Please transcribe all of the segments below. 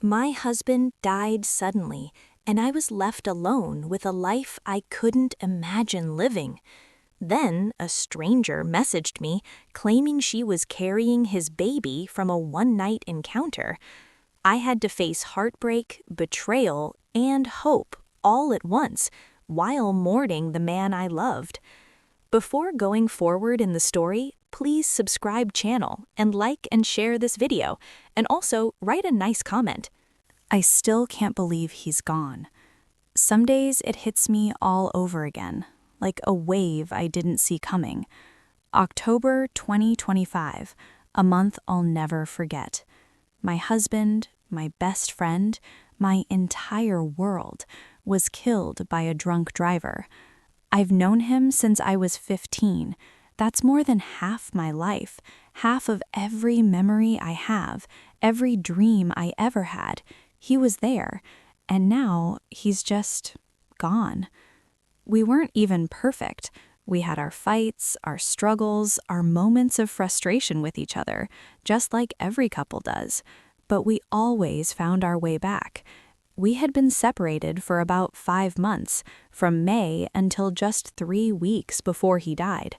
My husband died suddenly, and I was left alone with a life I couldn't imagine living. Then a stranger messaged me claiming she was carrying his baby from a one-night encounter. I had to face heartbreak, betrayal, and hope all at once while mourning the man I loved. Before going forward in the story, please subscribe channel and like and share this video, and also write a nice comment. I still can't believe he's gone. Some days it hits me all over again, like a wave I didn't see coming. October 2025, a month I'll never forget. My husband, my best friend, my entire world was killed by a drunk driver. I've known him since I was 15. That's more than half my life, half of every memory I have, every dream I ever had. He was there, and now he's just gone. We weren't even perfect. We had our fights, our struggles, our moments of frustration with each other, just like every couple does. But we always found our way back. We had been separated for about 5 months, from May until just 3 weeks before he died.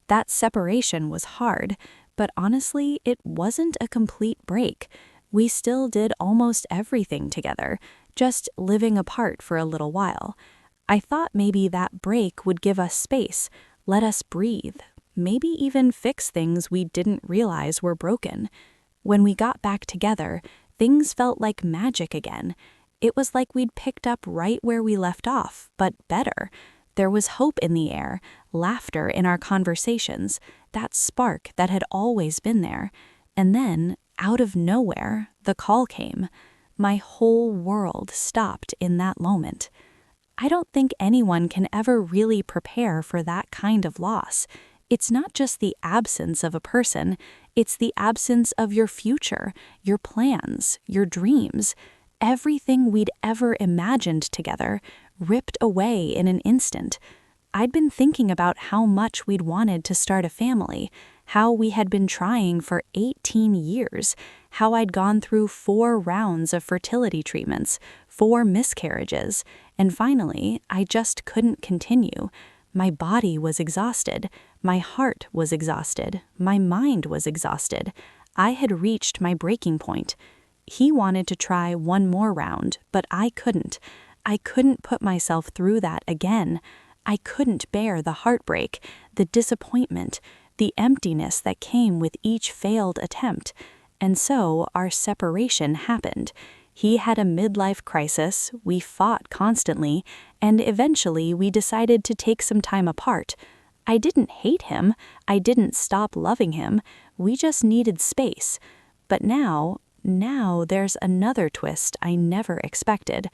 That separation was hard, but honestly, it wasn't a complete break. We still did almost everything together, just living apart for a little while. I thought maybe that break would give us space, let us breathe, maybe even fix things we didn't realize were broken. When we got back together, things felt like magic again. It was like we'd picked up right where we left off, but better. There was hope in the air, laughter in our conversations, that spark that had always been there. And then, out of nowhere, the call came. My whole world stopped in that moment. I don't think anyone can ever really prepare for that kind of loss. It's not just the absence of a person, it's the absence of your future, your plans, your dreams. Everything we'd ever imagined together, ripped away in an instant. I'd been thinking about how much we'd wanted to start a family, how we had been trying for 18 years, how I'd gone through 4 rounds of fertility treatments, 4 miscarriages, and finally, I just couldn't continue. My body was exhausted, my heart was exhausted, my mind was exhausted. I had reached my breaking point. He wanted to try 1 more round, but I couldn't. I couldn't put myself through that again. I couldn't bear the heartbreak, the disappointment, the emptiness that came with each failed attempt. And so our separation happened. He had a midlife crisis, we fought constantly, and eventually we decided to take some time apart. I didn't hate him, I didn't stop loving him, we just needed space. But now there's another twist I never expected.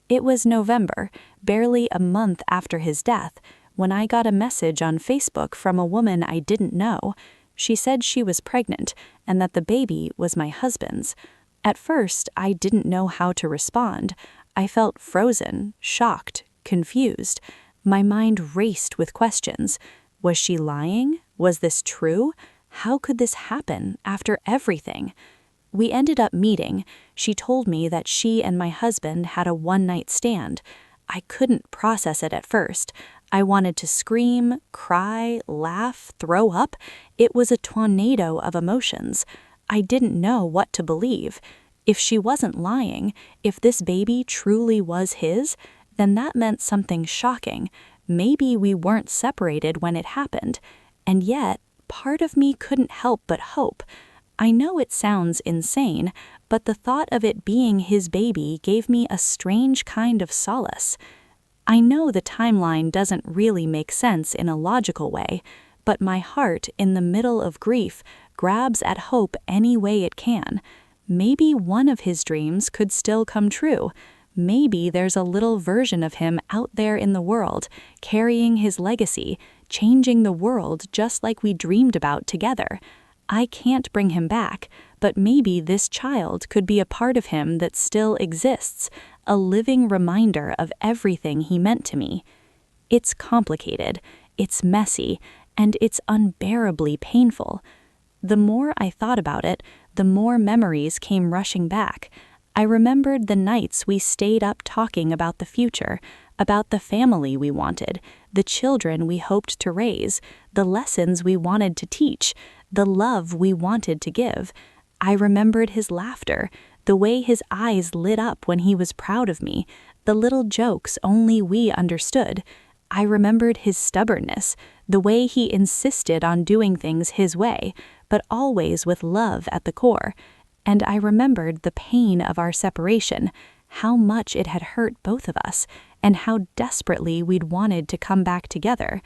It was November, barely a month after his death, when I got a message on Facebook from a woman I didn't know. She said she was pregnant and that the baby was my husband's. At first, I didn't know how to respond. I felt frozen, shocked, confused. My mind raced with questions. Was she lying? Was this true? How could this happen after everything? We ended up meeting. She told me that she and my husband had a one-night stand. I couldn't process it at first. I wanted to scream, cry, laugh, throw up. It was a tornado of emotions. I didn't know what to believe. If she wasn't lying, if this baby truly was his, then that meant something shocking. Maybe we weren't separated when it happened. And yet, part of me couldn't help but hope. I know it sounds insane, but the thought of it being his baby gave me a strange kind of solace. I know the timeline doesn't really make sense in a logical way, but my heart, in the middle of grief, grabs at hope any way it can. Maybe one of his dreams could still come true. Maybe there's a little version of him out there in the world, carrying his legacy, changing the world just like we dreamed about together. I can't bring him back, but maybe this child could be a part of him that still exists, a living reminder of everything he meant to me. It's complicated, it's messy, and it's unbearably painful. The more I thought about it, the more memories came rushing back. I remembered the nights we stayed up talking about the future, about the family we wanted, the children we hoped to raise, the lessons we wanted to teach, the love we wanted to give. I remembered his laughter, the way his eyes lit up when he was proud of me, the little jokes only we understood. I remembered his stubbornness, the way he insisted on doing things his way, but always with love at the core. And I remembered the pain of our separation, how much it had hurt both of us, and how desperately we'd wanted to come back together.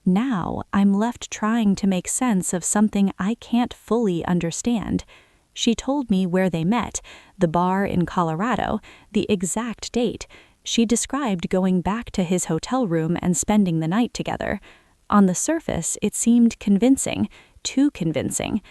Now I'm left trying to make sense of something I can't fully understand. She told me where they met, the bar in Colorado, the exact date. She described going back to his hotel room and spending the night together. On the surface, it seemed convincing, too convincing.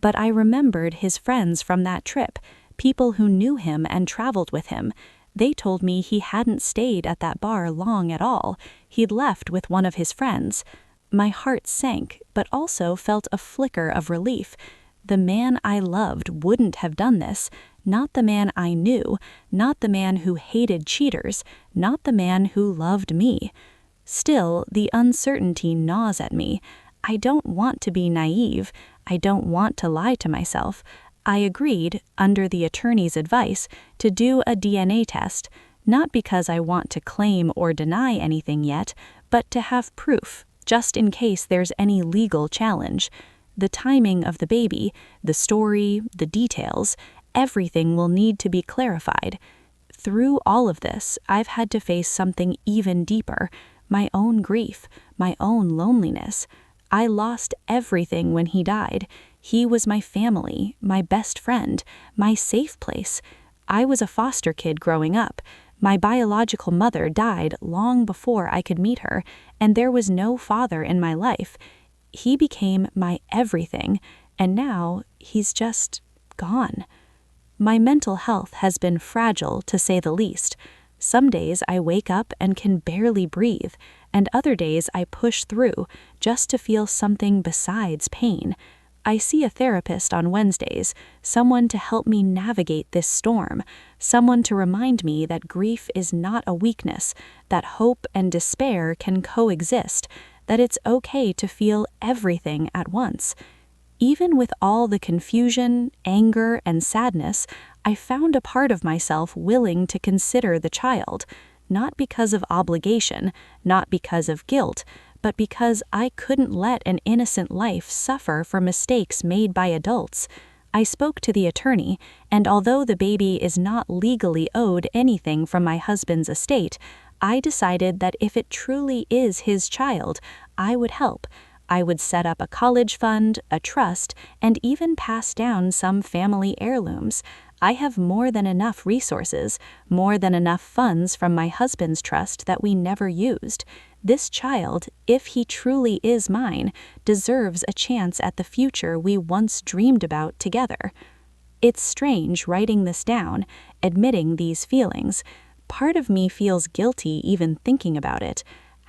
But I remembered his friends from that trip, people who knew him and traveled with him. They told me he hadn't stayed at that bar long at all. He'd left with one of his friends. My heart sank, but also felt a flicker of relief. The man I loved wouldn't have done this, not the man I knew, not the man who hated cheaters, not the man who loved me. Still, the uncertainty gnaws at me. I don't want to be naive. I don't want to lie to myself. I agreed, under the attorney's advice, to do a DNA test, not because I want to claim or deny anything yet, but to have proof, just in case there's any legal challenge. The timing of the baby, the story, the details, everything will need to be clarified. Through all of this, I've had to face something even deeper, my own grief, my own loneliness. I lost everything when he died. He was my family, my best friend, my safe place. I was a foster kid growing up. My biological mother died long before I could meet her, and there was no father in my life. He became my everything, and now he's just gone. My mental health has been fragile, to say the least. Some days I wake up and can barely breathe, and other days I push through just to feel something besides pain. I see a therapist on Wednesdays, someone to help me navigate this storm, someone to remind me that grief is not a weakness, that hope and despair can coexist, that it's okay to feel everything at once. Even with all the confusion, anger, and sadness, I found a part of myself willing to consider the child, not because of obligation, not because of guilt, but because I couldn't let an innocent life suffer for mistakes made by adults. I spoke to the attorney, and although the baby is not legally owed anything from my husband's estate, I decided that if it truly is his child, I would help. I would set up a college fund, a trust, and even pass down some family heirlooms. I have more than enough resources, more than enough funds from my husband's trust that we never used. This child, if he truly is mine, deserves a chance at the future we once dreamed about together. It's strange writing this down, admitting these feelings. Part of me feels guilty even thinking about it.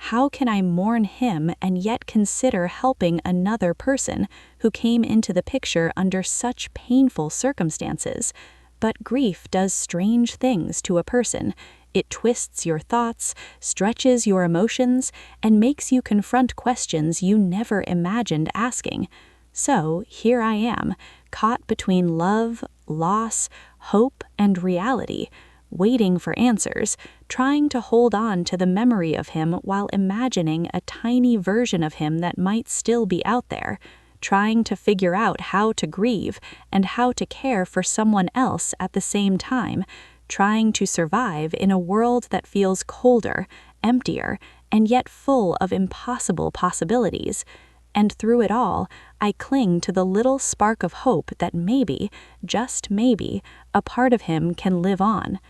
How can I mourn him and yet consider helping another person who came into the picture under such painful circumstances? But grief does strange things to a person. It twists your thoughts, stretches your emotions, and makes you confront questions you never imagined asking. So here I am, caught between love, loss, hope, and reality, waiting for answers, trying to hold on to the memory of him while imagining a tiny version of him that might still be out there, trying to figure out how to grieve and how to care for someone else at the same time, trying to survive in a world that feels colder, emptier, and yet full of impossible possibilities. And through it all, I cling to the little spark of hope that maybe, just maybe, a part of him can live on.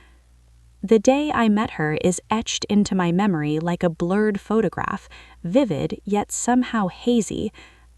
The day I met her is etched into my memory like a blurred photograph, vivid yet somehow hazy.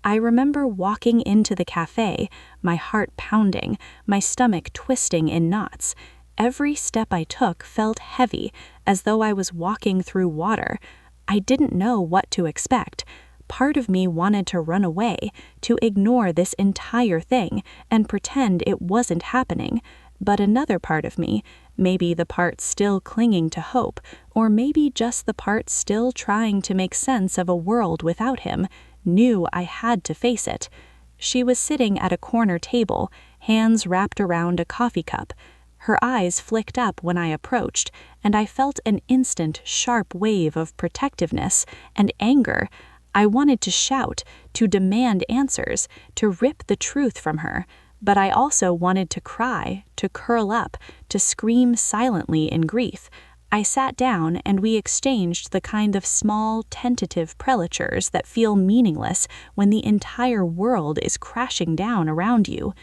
I remember walking into the cafe, my heart pounding, my stomach twisting in knots. Every step I took felt heavy, as though I was walking through water. I didn't know what to expect. Part of me wanted to run away, to ignore this entire thing, and pretend it wasn't happening. But another part of me, maybe the part still clinging to hope, or maybe just the part still trying to make sense of a world without him, knew I had to face it. She was sitting at a corner table, hands wrapped around a coffee cup. Her eyes flicked up when I approached, and I felt an instant, sharp wave of protectiveness and anger. I wanted to shout, to demand answers, to rip the truth from her, but I also wanted to cry, to curl up, to scream silently in grief. I sat down and we exchanged the kind of small, tentative prelatures that feel meaningless when the entire world is crashing down around you.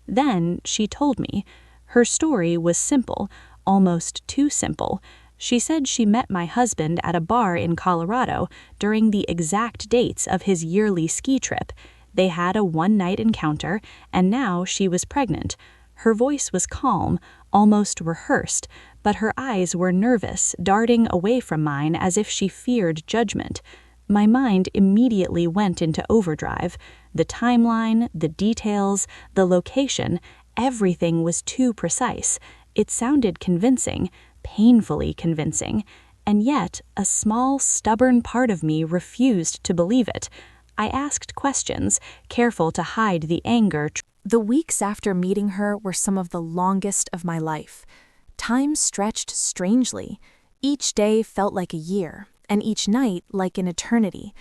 Then she told me. Her story was simple, almost too simple. She said she met my husband at a bar in Colorado during the exact dates of his yearly ski trip. They had a one-night encounter, and now she was pregnant. Her voice was calm, almost rehearsed, but her eyes were nervous, darting away from mine as if she feared judgment. My mind immediately went into overdrive. The timeline, the details, the location, everything was too precise. It sounded convincing, painfully convincing, and yet a small, stubborn part of me refused to believe it. I asked questions, careful to hide the anger. The weeks after meeting her were some of the longest of my life. Time stretched strangely. Each day felt like a year, and each night like an eternity.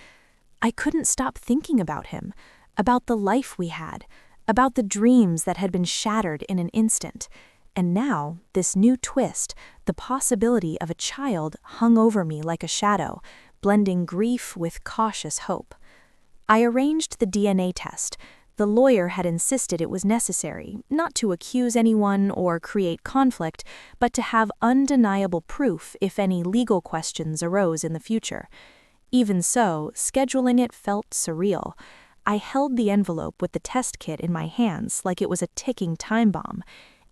I couldn't stop thinking about him, about the life we had, about the dreams that had been shattered in an instant. And now, this new twist, the possibility of a child, hung over me like a shadow, blending grief with cautious hope. I arranged the DNA test. The lawyer had insisted it was necessary, not to accuse anyone or create conflict, but to have undeniable proof if any legal questions arose in the future. Even so, scheduling it felt surreal. I held the envelope with the test kit in my hands like it was a ticking time bomb.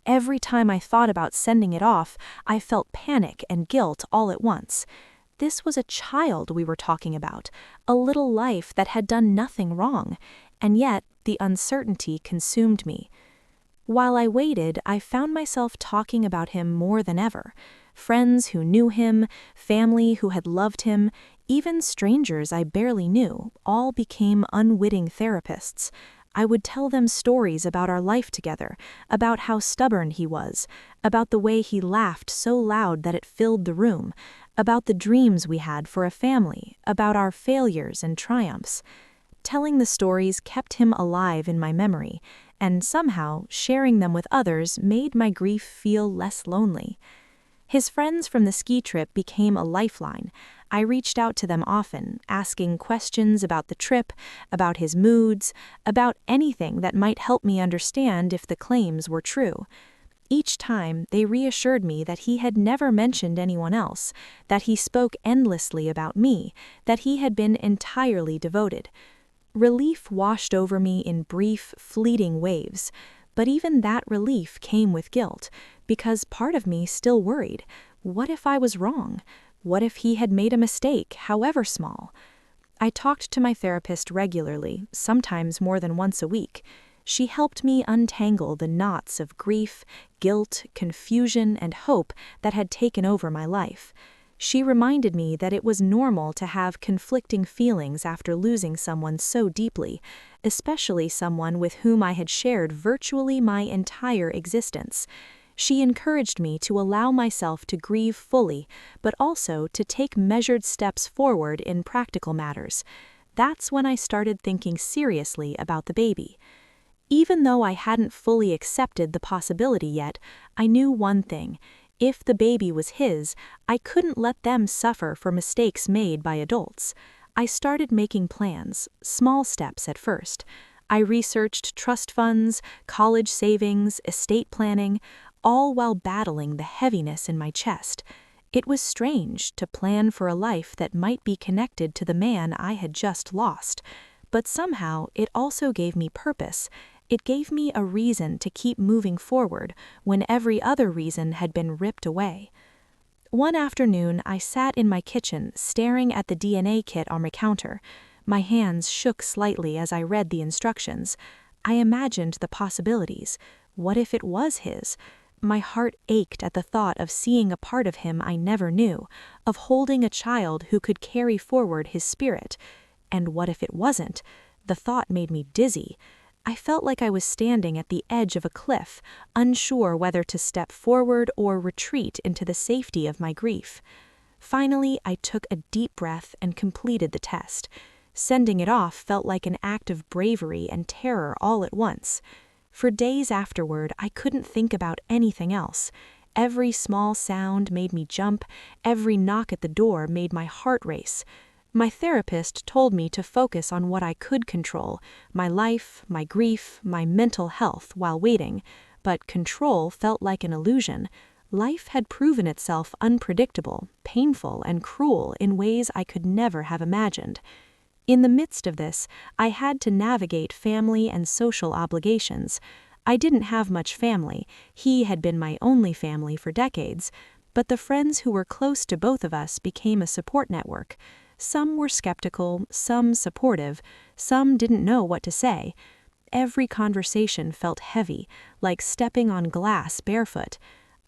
Every time I thought about sending it off, I felt panic and guilt all at once. This was a child we were talking about, a little life that had done nothing wrong, and yet the uncertainty consumed me. While I waited, I found myself talking about him more than ever. Friends who knew him, family who had loved him, even strangers I barely knew, all became unwitting therapists. I would tell them stories about our life together, about how stubborn he was, about the way he laughed so loud that it filled the room, about the dreams we had for a family, about our failures and triumphs. Telling the stories kept him alive in my memory, and somehow sharing them with others made my grief feel less lonely. His friends from the ski trip became a lifeline. I reached out to them often, asking questions about the trip, about his moods, about anything that might help me understand if the claims were true. Each time, they reassured me that he had never mentioned anyone else, that he spoke endlessly about me, that he had been entirely devoted. Relief washed over me in brief, fleeting waves, but even that relief came with guilt, because part of me still worried. What if I was wrong? What if he had made a mistake, however small? I talked to my therapist regularly, sometimes more than once a week. She helped me untangle the knots of grief, guilt, confusion, and hope that had taken over my life. She reminded me that it was normal to have conflicting feelings after losing someone so deeply, especially someone with whom I had shared virtually my entire existence. She encouraged me to allow myself to grieve fully, but also to take measured steps forward in practical matters. That's when I started thinking seriously about the baby. Even though I hadn't fully accepted the possibility yet, I knew one thing. If the baby was his, I couldn't let them suffer for mistakes made by adults. I started making plans, small steps at first. I researched trust funds, college savings, estate planning, all while battling the heaviness in my chest. It was strange to plan for a life that might be connected to the man I had just lost, but somehow it also gave me purpose. It gave me a reason to keep moving forward when every other reason had been ripped away. One afternoon, I sat in my kitchen staring at the DNA kit on my counter. My hands shook slightly as I read the instructions. I imagined the possibilities. What if it was his? My heart ached at the thought of seeing a part of him I never knew, of holding a child who could carry forward his spirit. And what if it wasn't? The thought made me dizzy. I felt like I was standing at the edge of a cliff, unsure whether to step forward or retreat into the safety of my grief. Finally, I took a deep breath and completed the test. Sending it off felt like an act of bravery and terror all at once. For days afterward, I couldn't think about anything else. Every small sound made me jump, every knock at the door made my heart race. My therapist told me to focus on what I could control, my life, my grief, my mental health while waiting, but control felt like an illusion. Life had proven itself unpredictable, painful, and cruel in ways I could never have imagined. In the midst of this, I had to navigate family and social obligations. I didn't have much family. He had been my only family for decades, but the friends who were close to both of us became a support network. Some were skeptical, some supportive, some didn't know what to say. Every conversation felt heavy, like stepping on glass barefoot.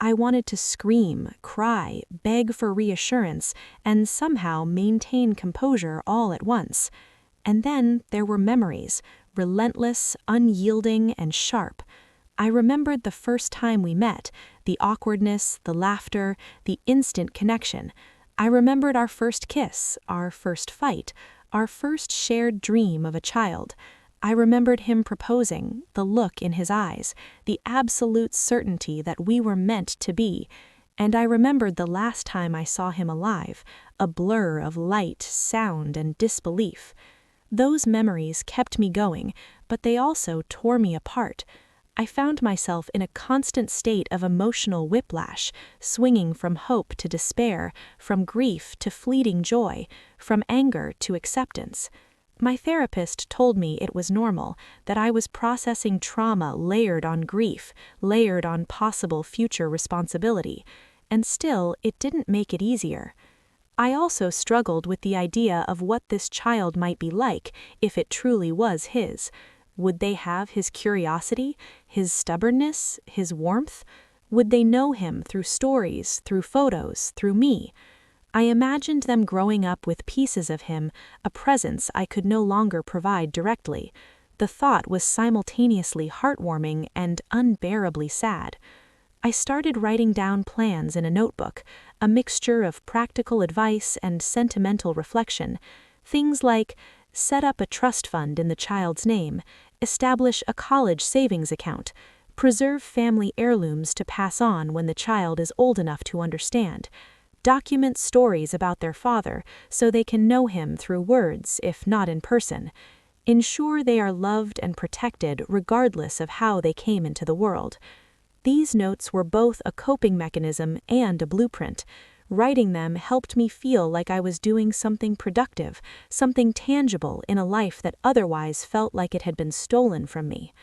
I wanted to scream, cry, beg for reassurance, and somehow maintain composure all at once. And then there were memories, relentless, unyielding, and sharp. I remembered the first time we met, the awkwardness, the laughter, the instant connection. I remembered our first kiss, our first fight, our first shared dream of a child. I remembered him proposing, the look in his eyes, the absolute certainty that we were meant to be. And I remembered the last time I saw him alive, a blur of light, sound, and disbelief. Those memories kept me going, but they also tore me apart. I found myself in a constant state of emotional whiplash, swinging from hope to despair, from grief to fleeting joy, from anger to acceptance. My therapist told me it was normal, that I was processing trauma layered on grief, layered on possible future responsibility, and still it didn't make it easier. I also struggled with the idea of what this child might be like if it truly was his. Would they have his curiosity, his stubbornness, his warmth? Would they know him through stories, through photos, through me? I imagined them growing up with pieces of him, a presence I could no longer provide directly. The thought was simultaneously heartwarming and unbearably sad. I started writing down plans in a notebook, a mixture of practical advice and sentimental reflection. Things like set up a trust fund in the child's name, establish a college savings account, preserve family heirlooms to pass on when the child is old enough to understand, document stories about their father so they can know him through words if not in person, ensure they are loved and protected regardless of how they came into the world. These notes were both a coping mechanism and a blueprint. Writing them helped me feel like I was doing something productive, something tangible in a life that otherwise felt like it had been stolen from me.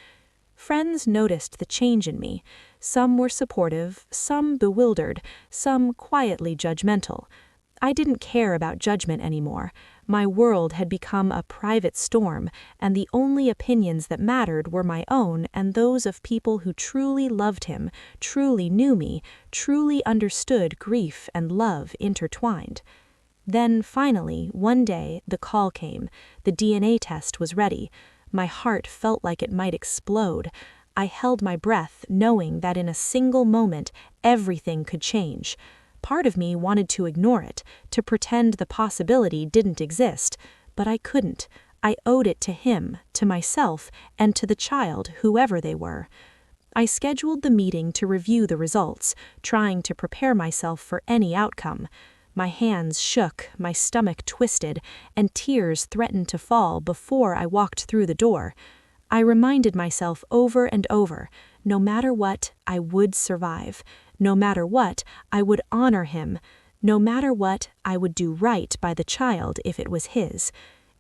Friends noticed the change in me. Some were supportive, some bewildered, some quietly judgmental. I didn't care about judgment anymore. My world had become a private storm, and the only opinions that mattered were my own and those of people who truly loved him, truly knew me, truly understood grief and love intertwined. Then, finally, one day, the call came. The DNA test was ready. My heart felt like it might explode. I held my breath, knowing that in a single moment, everything could change. Part of me wanted to ignore it, to pretend the possibility didn't exist, but I couldn't. I owed it to him, to myself, and to the child, whoever they were. I scheduled the meeting to review the results, trying to prepare myself for any outcome. My hands shook, my stomach twisted, and tears threatened to fall before I walked through the door. I reminded myself over and over, no matter what, I would survive. No matter what, I would honor him. No matter what, I would do right by the child if it was his.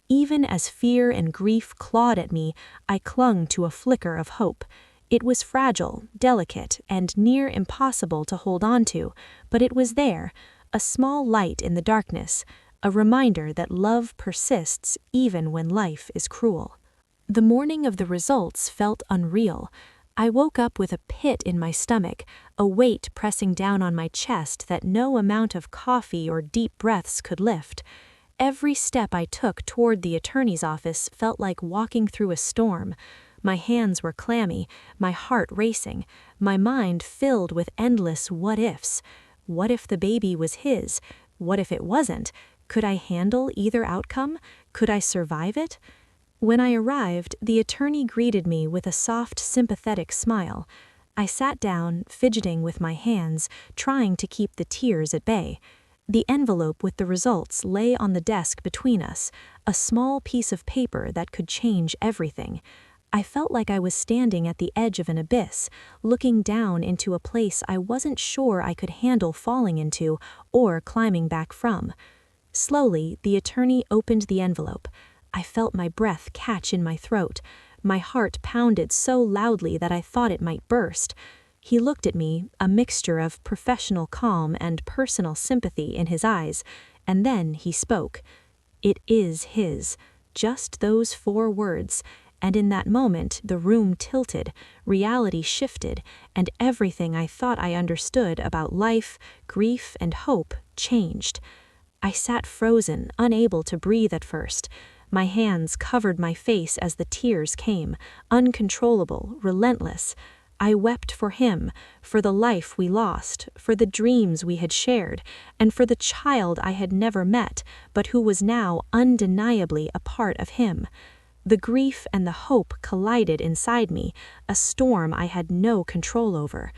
Even as fear and grief clawed at me, I clung to a flicker of hope. It was fragile, delicate, and near impossible to hold on to, but it was there, a small light in the darkness, a reminder that love persists even when life is cruel. The morning of the results felt unreal. I woke up with a pit in my stomach, a weight pressing down on my chest that no amount of coffee or deep breaths could lift. Every step I took toward the attorney's office felt like walking through a storm. My hands were clammy, my heart racing, my mind filled with endless what-ifs. What if the baby was his? What if it wasn't? Could I handle either outcome? Could I survive it? When I arrived, the attorney greeted me with a soft, sympathetic smile. I sat down, fidgeting with my hands, trying to keep the tears at bay. The envelope with the results lay on the desk between us, a small piece of paper that could change everything. I felt like I was standing at the edge of an abyss, looking down into a place I wasn't sure I could handle falling into or climbing back from. Slowly, the attorney opened the envelope. I felt my breath catch in my throat. My heart pounded so loudly that I thought it might burst. He looked at me, a mixture of professional calm and personal sympathy in his eyes, and then he spoke. It is his. Just those 4 words. And in that moment, the room tilted, reality shifted, and everything I thought I understood about life, grief, and hope changed. I sat frozen, unable to breathe at first. My hands covered my face as the tears came, uncontrollable, relentless. I wept for him, for the life we lost, for the dreams we had shared, and for the child I had never met, but who was now undeniably a part of him. The grief and the hope collided inside me, a storm I had no control over.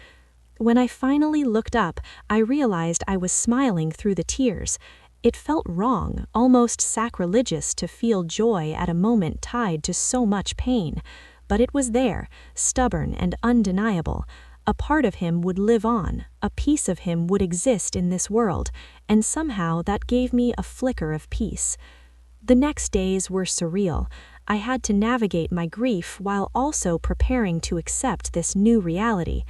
When I finally looked up, I realized I was smiling through the tears. It felt wrong, almost sacrilegious to feel joy at a moment tied to so much pain. But it was there, stubborn and undeniable. A part of him would live on, a piece of him would exist in this world, and somehow that gave me a flicker of peace. The next days were surreal. I had to navigate my grief while also preparing to accept this new reality.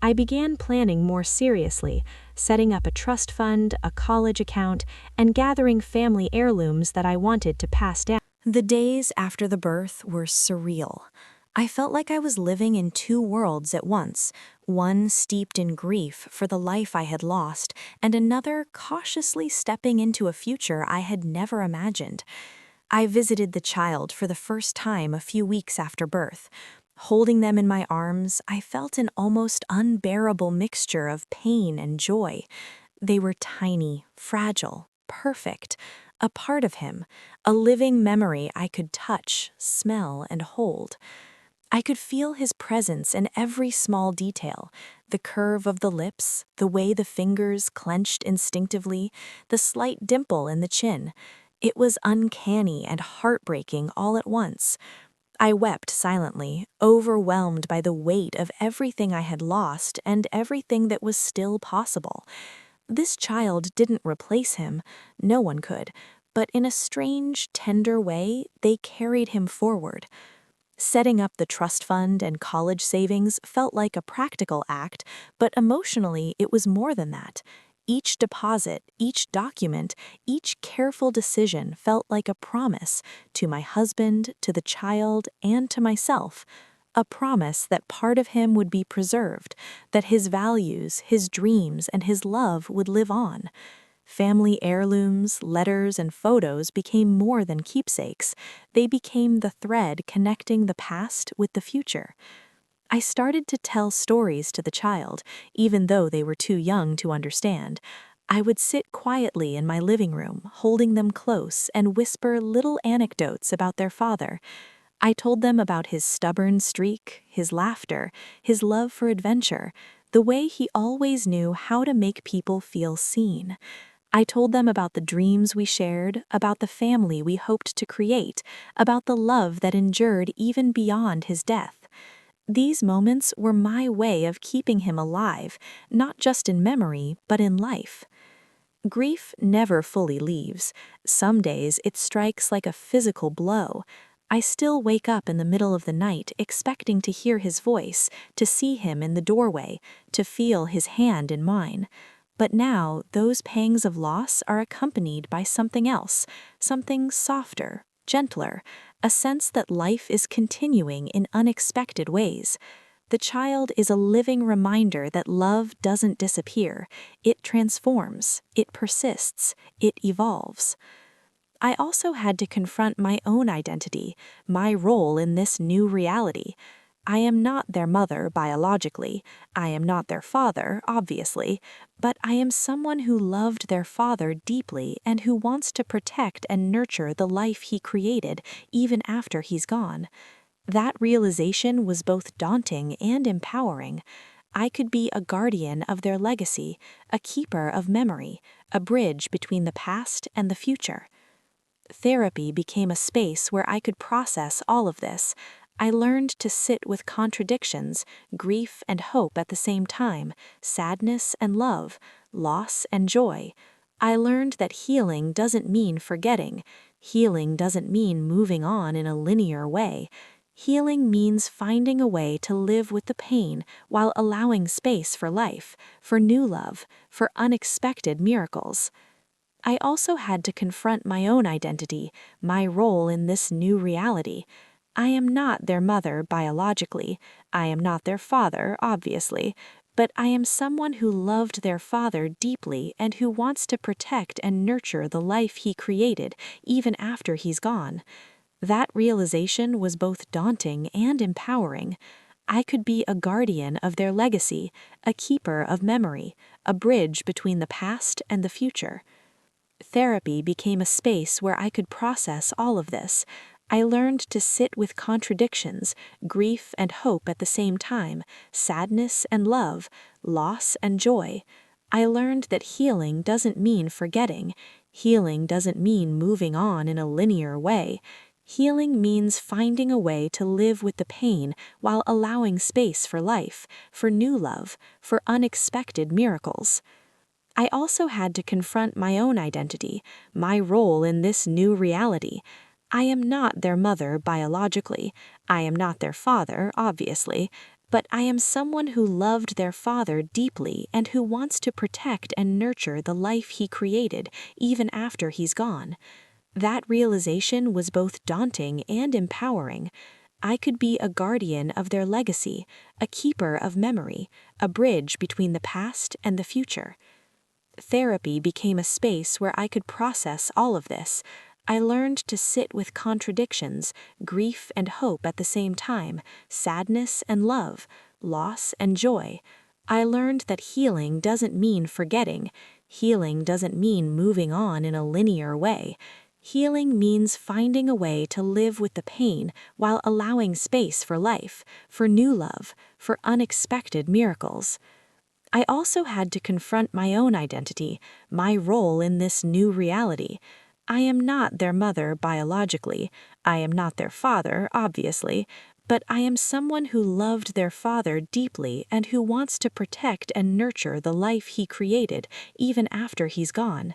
I began planning more seriously, setting up a trust fund, a college account, and gathering family heirlooms that I wanted to pass down. The days after the birth were surreal. I felt like I was living in 2 worlds at once, one steeped in grief for the life I had lost, and another cautiously stepping into a future I had never imagined. I visited the child for the first time a few weeks after birth. Holding them in my arms, I felt an almost unbearable mixture of pain and joy. They were tiny, fragile, perfect, a part of him, a living memory I could touch, smell, and hold. I could feel his presence in every small detail, the curve of the lips, the way the fingers clenched instinctively, the slight dimple in the chin. It was uncanny and heartbreaking all at once. I wept silently, overwhelmed by the weight of everything I had lost and everything that was still possible. This child didn't replace him, no one could, but in a strange, tender way, they carried him forward. Setting up the trust fund and college savings felt like a practical act, but emotionally it was more than that. Each deposit, each document, each careful decision felt like a promise to my husband, to the child, and to myself. A promise that part of him would be preserved, that his values, his dreams, and his love would live on. Family heirlooms, letters, and photos became more than keepsakes. They became the thread connecting the past with the future. I started to tell stories to the child, even though they were too young to understand. I would sit quietly in my living room, holding them close, and whisper little anecdotes about their father. I told them about his stubborn streak, his laughter, his love for adventure, the way he always knew how to make people feel seen. I told them about the dreams we shared, about the family we hoped to create, about the love that endured even beyond his death. These moments were my way of keeping him alive, not just in memory, but in life. Grief never fully leaves. Some days it strikes like a physical blow. I still wake up in the middle of the night expecting to hear his voice, to see him in the doorway, to feel his hand in mine. But now those pangs of loss are accompanied by something else, something softer, gentler, a sense that life is continuing in unexpected ways. The child is a living reminder that love doesn't disappear. It transforms, it persists, it evolves. I also had to confront my own identity, my role in this new reality. I am not their mother biologically, I am not their father, obviously, but I am someone who loved their father deeply and who wants to protect and nurture the life he created even after he's gone. That realization was both daunting and empowering. I could be a guardian of their legacy, a keeper of memory, a bridge between the past and the future. Therapy became a space where I could process all of this. I learned to sit with contradictions, grief and hope at the same time, sadness and love, loss and joy. I learned that healing doesn't mean forgetting. Healing doesn't mean moving on in a linear way. Healing means finding a way to live with the pain while allowing space for life, for new love, for unexpected miracles. I also had to confront my own identity, my role in this new reality. I am not their mother biologically, I am not their father, obviously, but I am someone who loved their father deeply and who wants to protect and nurture the life he created even after he's gone. That realization was both daunting and empowering. I could be a guardian of their legacy, a keeper of memory, a bridge between the past and the future. Therapy became a space where I could process all of this. I learned to sit with contradictions, grief and hope at the same time, sadness and love, loss and joy. I learned that healing doesn't mean forgetting. Healing doesn't mean moving on in a linear way. Healing means finding a way to live with the pain while allowing space for life, for new love, for unexpected miracles. I also had to confront my own identity, my role in this new reality. I am not their mother biologically, I am not their father, obviously, but I am someone who loved their father deeply and who wants to protect and nurture the life he created even after he's gone. That realization was both daunting and empowering. I could be a guardian of their legacy, a keeper of memory, a bridge between the past and the future. Therapy became a space where I could process all of this. I learned to sit with contradictions, grief and hope at the same time, sadness and love, loss and joy. I learned that healing doesn't mean forgetting. Healing doesn't mean moving on in a linear way. Healing means finding a way to live with the pain while allowing space for life, for new love, for unexpected miracles. I also had to confront my own identity, my role in this new reality. I am not their mother biologically, I am not their father, obviously, but I am someone who loved their father deeply and who wants to protect and nurture the life he created even after he's gone.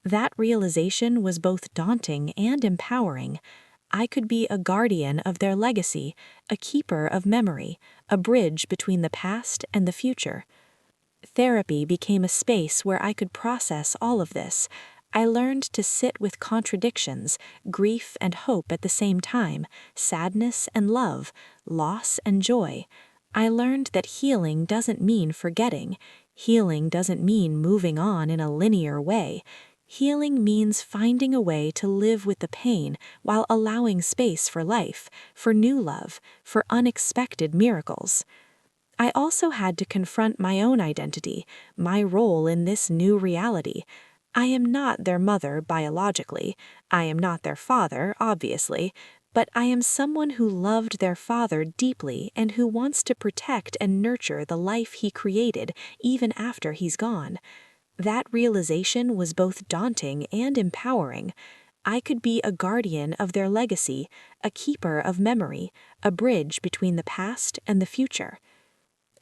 That realization was both daunting and empowering. I could be a guardian of their legacy, a keeper of memory, a bridge between the past and the future. Therapy became a space where I could process all of this. I learned to sit with contradictions, grief and hope at the same time, sadness and love, loss and joy. I learned that healing doesn't mean forgetting. Healing doesn't mean moving on in a linear way. Healing means finding a way to live with the pain while allowing space for life, for new love, for unexpected miracles. I also had to confront my own identity, my role in this new reality. I am not their mother biologically, I am not their father, obviously, but I am someone who loved their father deeply and who wants to protect and nurture the life he created even after he's gone. That realization was both daunting and empowering. I could be a guardian of their legacy, a keeper of memory, a bridge between the past and the future.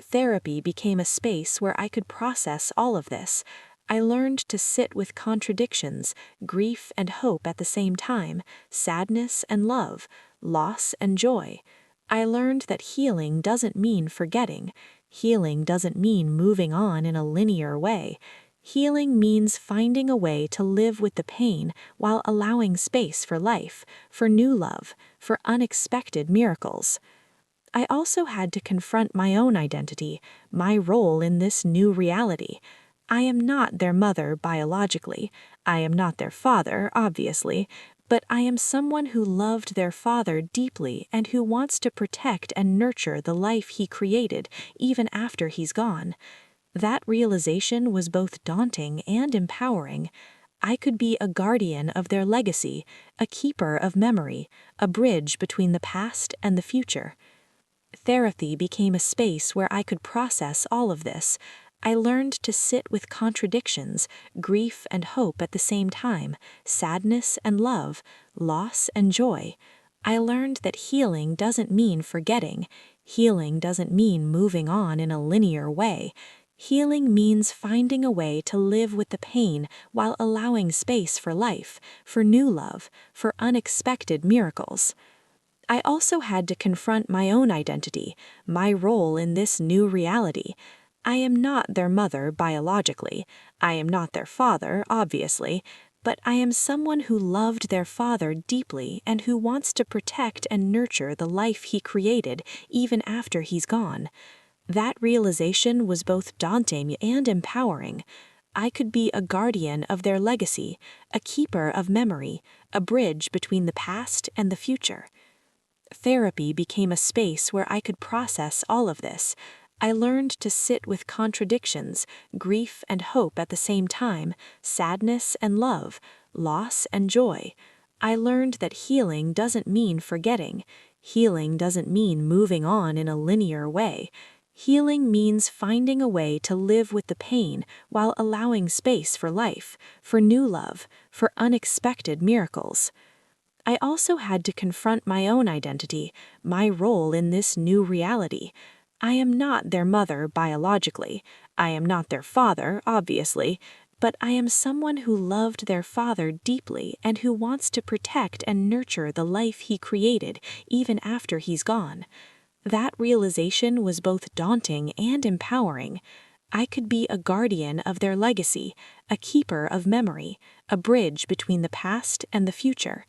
Therapy became a space where I could process all of this. I learned to sit with contradictions, grief and hope at the same time, sadness and love, loss and joy. I learned that healing doesn't mean forgetting. Healing doesn't mean moving on in a linear way. Healing means finding a way to live with the pain while allowing space for life, for new love, for unexpected miracles. I also had to confront my own identity, my role in this new reality. I am not their mother biologically. I am not their father, obviously, but I am someone who loved their father deeply and who wants to protect and nurture the life he created even after he's gone. That realization was both daunting and empowering. I could be a guardian of their legacy, a keeper of memory, a bridge between the past and the future. Therapy became a space where I could process all of this. I learned to sit with contradictions, grief and hope at the same time, sadness and love, loss and joy. I learned that healing doesn't mean forgetting. Healing doesn't mean moving on in a linear way. Healing means finding a way to live with the pain while allowing space for life, for new love, for unexpected miracles. I also had to confront my own identity, my role in this new reality. I am not their mother biologically. I am not their father, obviously, but I am someone who loved their father deeply and who wants to protect and nurture the life he created even after he's gone. That realization was both daunting and empowering. I could be a guardian of their legacy, a keeper of memory, a bridge between the past and the future. Therapy became a space where I could process all of this. I learned to sit with contradictions, grief and hope at the same time, sadness and love, loss and joy. I learned that healing doesn't mean forgetting. Healing doesn't mean moving on in a linear way. Healing means finding a way to live with the pain while allowing space for life, for new love, for unexpected miracles. I also had to confront my own identity, my role in this new reality. I am not their mother biologically. I am not their father, obviously, but I am someone who loved their father deeply and who wants to protect and nurture the life he created even after he's gone. That realization was both daunting and empowering. I could be a guardian of their legacy, a keeper of memory, a bridge between the past and the future.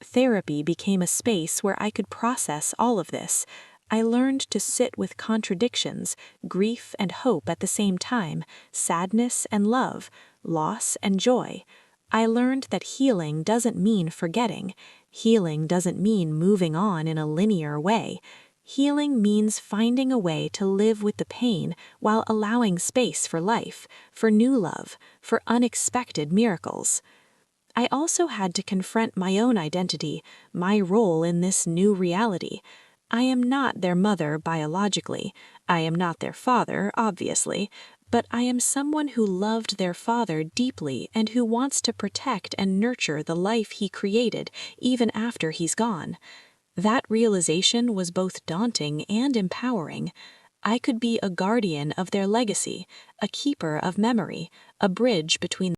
Therapy became a space where I could process all of this. I learned to sit with contradictions, grief and hope at the same time, sadness and love, loss and joy. I learned that healing doesn't mean forgetting. Healing doesn't mean moving on in a linear way. Healing means finding a way to live with the pain while allowing space for life, for new love, for unexpected miracles. I also had to confront my own identity, my role in this new reality. I am not their mother biologically. I am not their father, obviously, but I am someone who loved their father deeply and who wants to protect and nurture the life he created even after he's gone. That realization was both daunting and empowering. I could be a guardian of their legacy, a keeper of memory, a bridge between